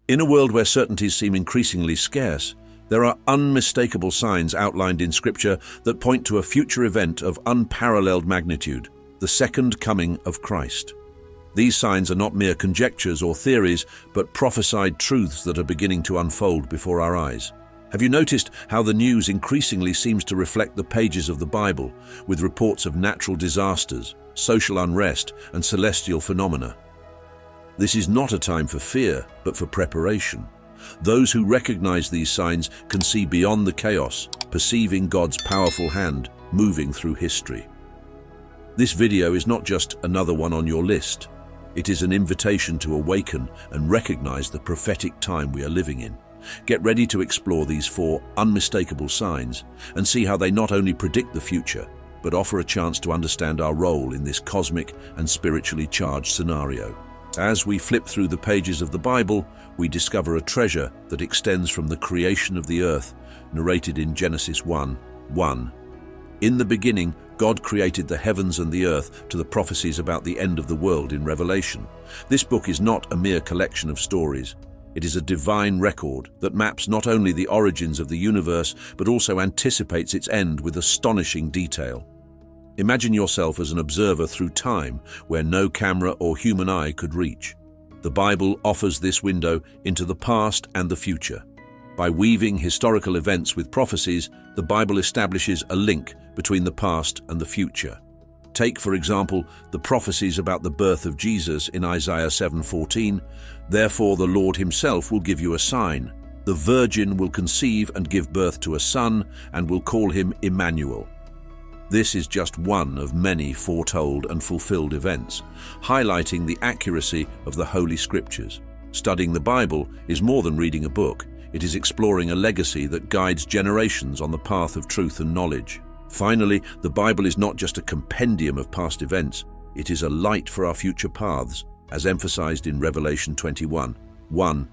In a world where certainties seem increasingly scarce, there are unmistakable signs outlined in Scripture that point to a future event of unparalleled magnitude, the second coming of Christ. These signs are not mere conjectures or theories, but prophesied truths that are beginning to unfold before our eyes. Have you noticed how the news increasingly seems to reflect the pages of the Bible, with reports of natural disasters, social unrest, and celestial phenomena? This is not a time for fear, but for preparation. Those who recognize these signs can see beyond the chaos, perceiving God's powerful hand moving through history. This video is not just another one on your list. It is an invitation to awaken and recognize the prophetic time we are living in. Get ready to explore these 4 unmistakable signs and see how they not only predict the future, but offer a chance to understand our role in this cosmic and spiritually charged scenario. As we flip through the pages of the Bible, we discover a treasure that extends from the creation of the earth, narrated in Genesis 1:1. In the beginning, God created the heavens and the earth, to the prophecies about the end of the world in Revelation. This book is not a mere collection of stories. It is a divine record that maps not only the origins of the universe, but also anticipates its end with astonishing detail. Imagine yourself as an observer through time where no camera or human eye could reach. The Bible offers this window into the past and the future. By weaving historical events with prophecies, the Bible establishes a link between the past and the future. Take, for example, the prophecies about the birth of Jesus in Isaiah 7:14. Therefore the Lord himself will give you a sign. The virgin will conceive and give birth to a son, and will call him Emmanuel. This is just one of many foretold and fulfilled events, highlighting the accuracy of the Holy Scriptures. Studying the Bible is more than reading a book. It is exploring a legacy that guides generations on the path of truth and knowledge. Finally, the Bible is not just a compendium of past events, it is a light for our future paths, as emphasized in Revelation 21:1.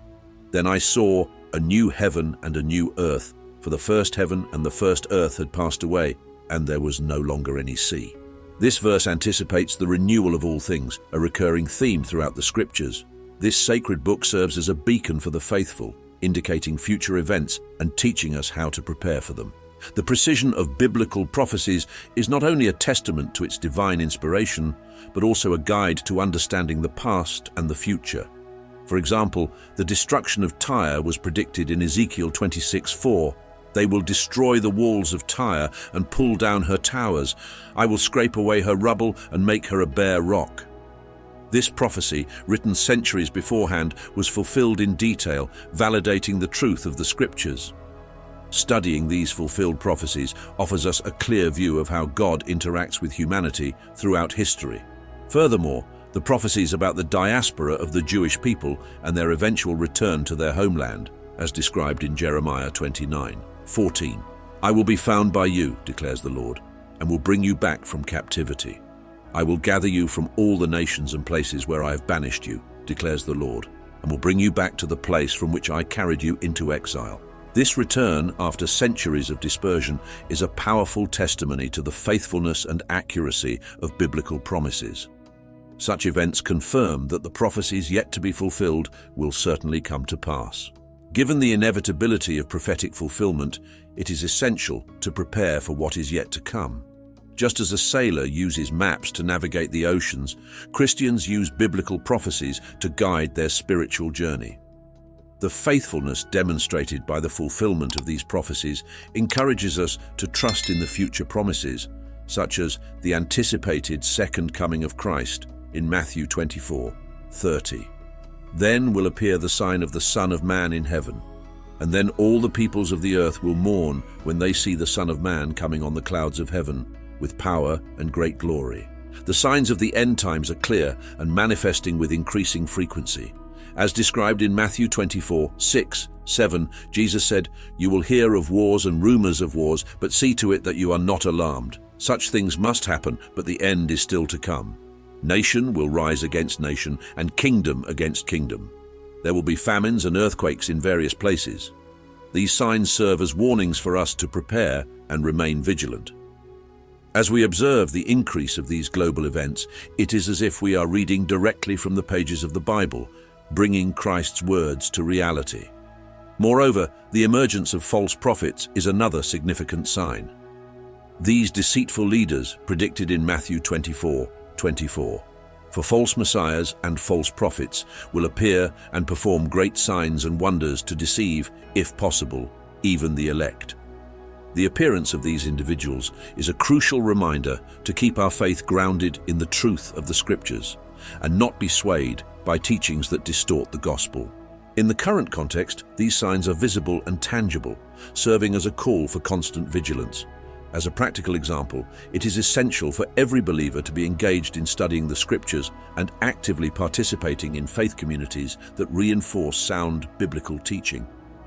Then I saw a new heaven and a new earth, for the first heaven and the first earth had passed away, and there was no longer any sea. This verse anticipates the renewal of all things, a recurring theme throughout the Scriptures. This sacred book serves as a beacon for the faithful, indicating future events and teaching us how to prepare for them. The precision of biblical prophecies is not only a testament to its divine inspiration, but also a guide to understanding the past and the future. For example, the destruction of Tyre was predicted in Ezekiel 26:4. They will destroy the walls of Tyre and pull down her towers. I will scrape away her rubble and make her a bare rock. This prophecy, written centuries beforehand, was fulfilled in detail, validating the truth of the Scriptures. Studying these fulfilled prophecies offers us a clear view of how God interacts with humanity throughout history. Furthermore, the prophecies about the diaspora of the Jewish people and their eventual return to their homeland, as described in Jeremiah 29:14. I will be found by you, declares the Lord, and will bring you back from captivity. I will gather you from all the nations and places where I have banished you, declares the Lord, and will bring you back to the place from which I carried you into exile. This return, after centuries of dispersion, is a powerful testimony to the faithfulness and accuracy of biblical promises. Such events confirm that the prophecies yet to be fulfilled will certainly come to pass. Given the inevitability of prophetic fulfillment, it is essential to prepare for what is yet to come. Just as a sailor uses maps to navigate the oceans, Christians use biblical prophecies to guide their spiritual journey. The faithfulness demonstrated by the fulfillment of these prophecies encourages us to trust in the future promises, such as the anticipated second coming of Christ in Matthew 24:30. Then will appear the sign of the Son of Man in heaven, and then all the peoples of the earth will mourn when they see the Son of Man coming on the clouds of heaven with power and great glory. The signs of the end times are clear and manifesting with increasing frequency. As described in Matthew 24:6-7, Jesus said, "You will hear of wars and rumors of wars, but see to it that you are not alarmed. Such things must happen, but the end is still to come. Nation will rise against nation, and kingdom against kingdom. There will be famines and earthquakes in various places." These signs serve as warnings for us to prepare and remain vigilant. As we observe the increase of these global events, it is as if we are reading directly from the pages of the Bible, bringing Christ's words to reality. Moreover, the emergence of false prophets is another significant sign. These deceitful leaders predicted in Matthew 24:24. For false messiahs and false prophets will appear and perform great signs and wonders to deceive, if possible, even the elect. The appearance of these individuals is a crucial reminder to keep our faith grounded in the truth of the Scriptures and not be swayed by teachings that distort the gospel. In the current context, these signs are visible and tangible, serving as a call for constant vigilance. As a practical example, it is essential for every believer to be engaged in studying the Scriptures and actively participating in faith communities that reinforce sound biblical teaching.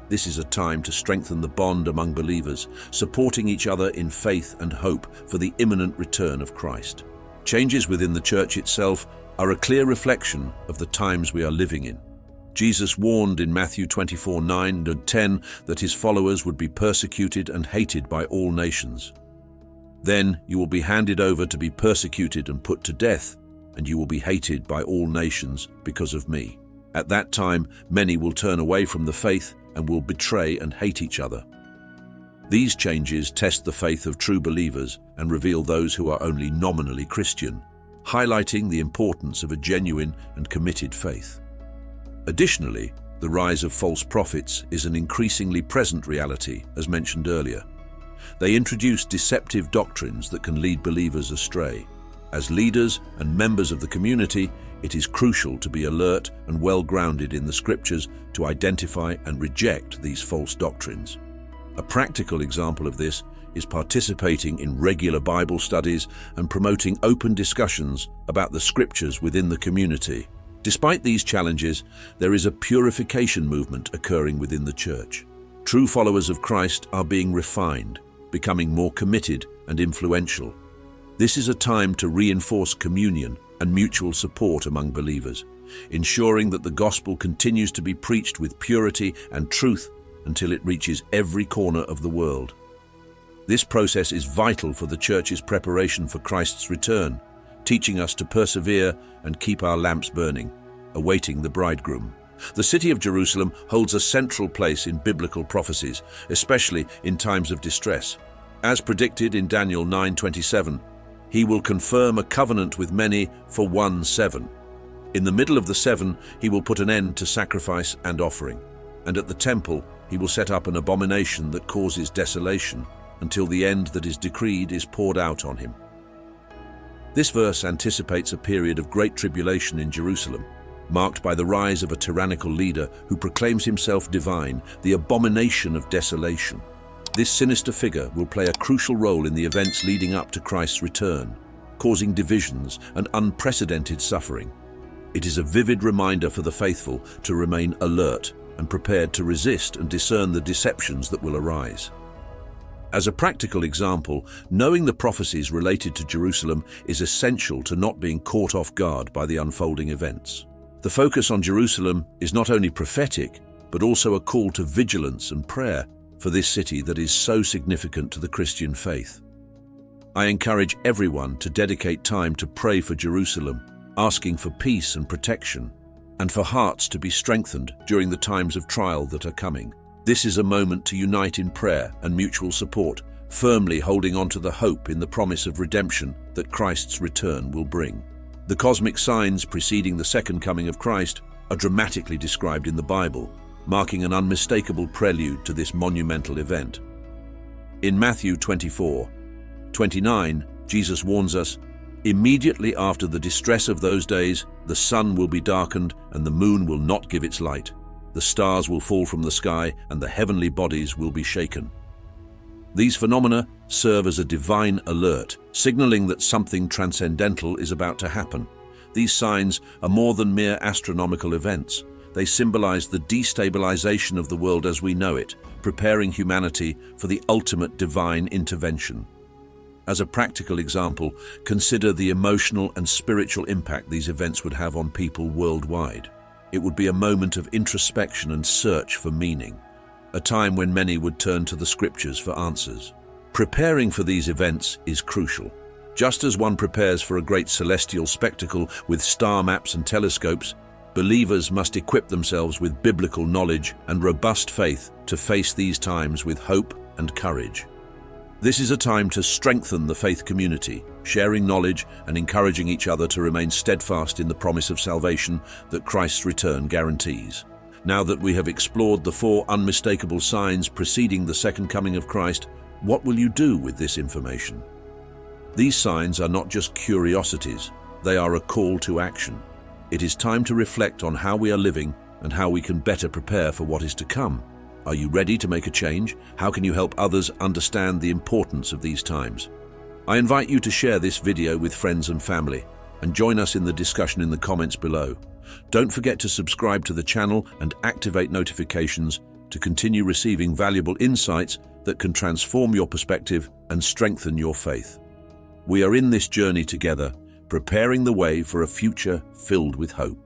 This is a time to strengthen the bond among believers, supporting each other in faith and hope for the imminent return of Christ. Changes within the church itself are a clear reflection of the times we are living in. Jesus warned in Matthew 24:9-10 that his followers would be persecuted and hated by all nations. Then you will be handed over to be persecuted and put to death, and you will be hated by all nations because of me. At that time, many will turn away from the faith and will betray and hate each other. These changes test the faith of true believers and reveal those who are only nominally Christian, highlighting the importance of a genuine and committed faith. Additionally, the rise of false prophets is an increasingly present reality, as mentioned earlier. They introduce deceptive doctrines that can lead believers astray. As leaders and members of the community, it is crucial to be alert and well-grounded in the Scriptures to identify and reject these false doctrines. A practical example of this is participating in regular Bible studies and promoting open discussions about the Scriptures within the community. Despite these challenges, there is a purification movement occurring within the church. True followers of Christ are being refined, becoming more committed and influential. This is a time to reinforce communion and mutual support among believers, ensuring that the gospel continues to be preached with purity and truth until it reaches every corner of the world. This process is vital for the church's preparation for Christ's return, teaching us to persevere and keep our lamps burning, awaiting the bridegroom. The city of Jerusalem holds a central place in biblical prophecies, especially in times of distress. As predicted in Daniel 9:27, he will confirm a covenant with many for 1 7. In the middle of the 7, he will put an end to sacrifice and offering, and at the temple he will set up an abomination that causes desolation until the end that is decreed is poured out on him. This verse anticipates a period of great tribulation in Jerusalem, marked by the rise of a tyrannical leader who proclaims himself divine, the abomination of desolation. This sinister figure will play a crucial role in the events leading up to Christ's return, causing divisions and unprecedented suffering. It is a vivid reminder for the faithful to remain alert and prepared to resist and discern the deceptions that will arise. As a practical example, knowing the prophecies related to Jerusalem is essential to not being caught off guard by the unfolding events. The focus on Jerusalem is not only prophetic, but also a call to vigilance and prayer for this city that is so significant to the Christian faith. I encourage everyone to dedicate time to pray for Jerusalem, asking for peace and protection, and for hearts to be strengthened during the times of trial that are coming. This is a moment to unite in prayer and mutual support, firmly holding on to the hope in the promise of redemption that Christ's return will bring. The cosmic signs preceding the second coming of Christ are dramatically described in the Bible, marking an unmistakable prelude to this monumental event. In Matthew 24:29, Jesus warns us, "Immediately after the distress of those days, the sun will be darkened and the moon will not give its light. The stars will fall from the sky and the heavenly bodies will be shaken." These phenomena serve as a divine alert, signaling that something transcendental is about to happen. These signs are more than mere astronomical events. They symbolize the destabilization of the world as we know it, preparing humanity for the ultimate divine intervention. As a practical example, consider the emotional and spiritual impact these events would have on people worldwide. It would be a moment of introspection and search for meaning, a time when many would turn to the Scriptures for answers. Preparing for these events is crucial. Just as one prepares for a great celestial spectacle with star maps and telescopes, Believers must equip themselves with biblical knowledge and robust faith to face these times with hope and courage. This is a time to strengthen the faith community, sharing knowledge and encouraging each other to remain steadfast in the promise of salvation that Christ's return guarantees. Now that we have explored the 4 unmistakable signs preceding the second coming of Christ, what will you do with this information? These signs are not just curiosities, they are a call to action. It is time to reflect on how we are living and how we can better prepare for what is to come. Are you ready to make a change? How can you help others understand the importance of these times? I invite you to share this video with friends and family, and join us in the discussion in the comments below. Don't forget to subscribe to the channel and activate notifications to continue receiving valuable insights that can transform your perspective and strengthen your faith. We are in this journey together, preparing the way for a future filled with hope.